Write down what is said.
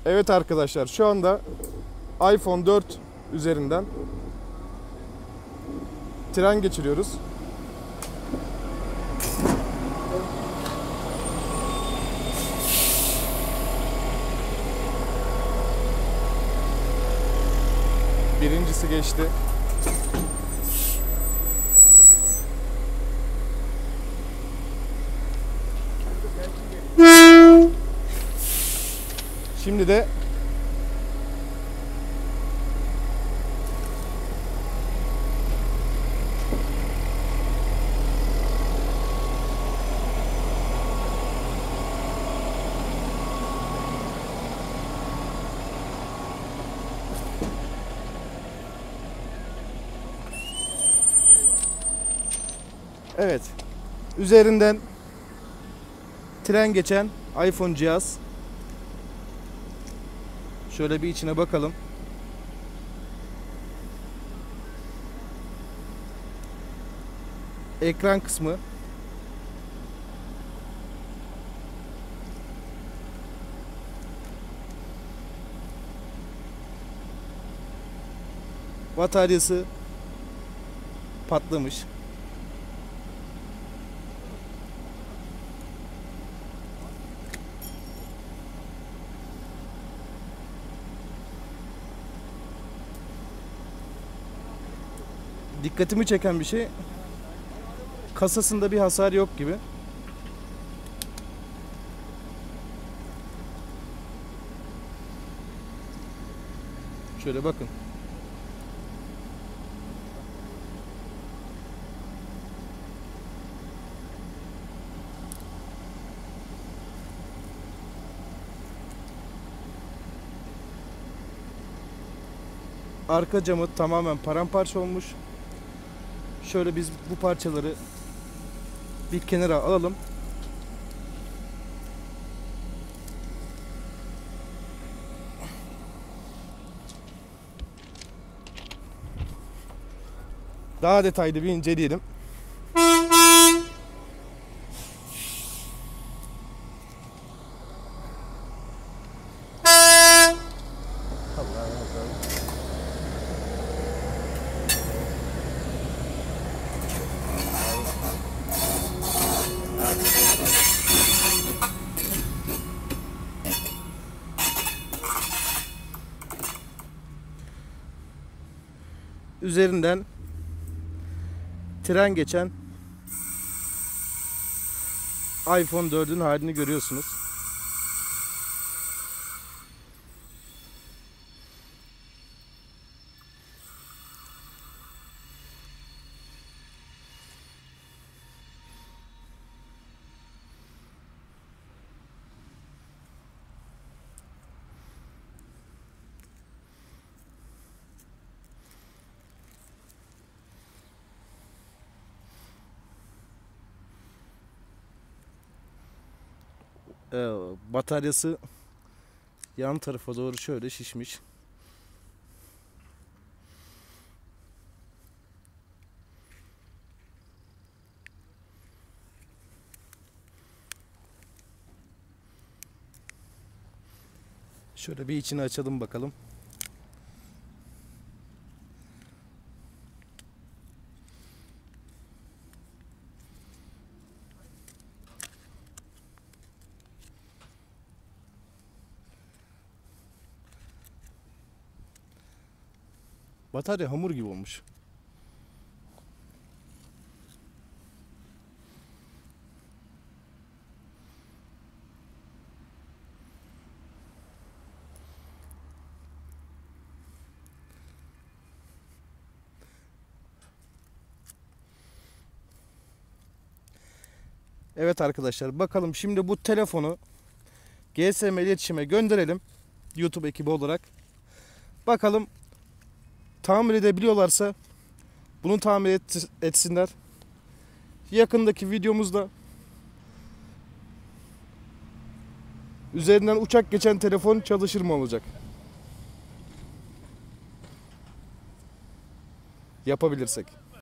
Evet arkadaşlar, şu anda iPhone 4 üzerinden tren geçiriyoruz. Birincisi geçti. Şimdi de evet, üzerinden tren geçen iPhone cihaz. Şöyle bir içine bakalım. Ekran kısmı. Bataryası patlamış. Dikkatimi çeken bir şey, kasasında bir hasar yok gibi. Şöyle bakın. Arka camı tamamen paramparça olmuş. Şöyle biz bu parçaları bir kenara alalım. Daha detaylı bir inceleyelim. Üzerinden tren geçen iPhone 4'ün halini görüyorsunuz. Bataryası yan tarafa doğru şöyle şişmiş. Şöyle bir içini açalım bakalım. Batarya hamur gibi olmuş. Evet arkadaşlar, bakalım şimdi bu telefonu GSM iletişime gönderelim, YouTube ekibi olarak. Bakalım tamir edebiliyorlarsa bunu tamir etsinler. Yakındaki videomuzda üzerinden uçak geçen telefon çalışır mı olacak? Yapabilirsek.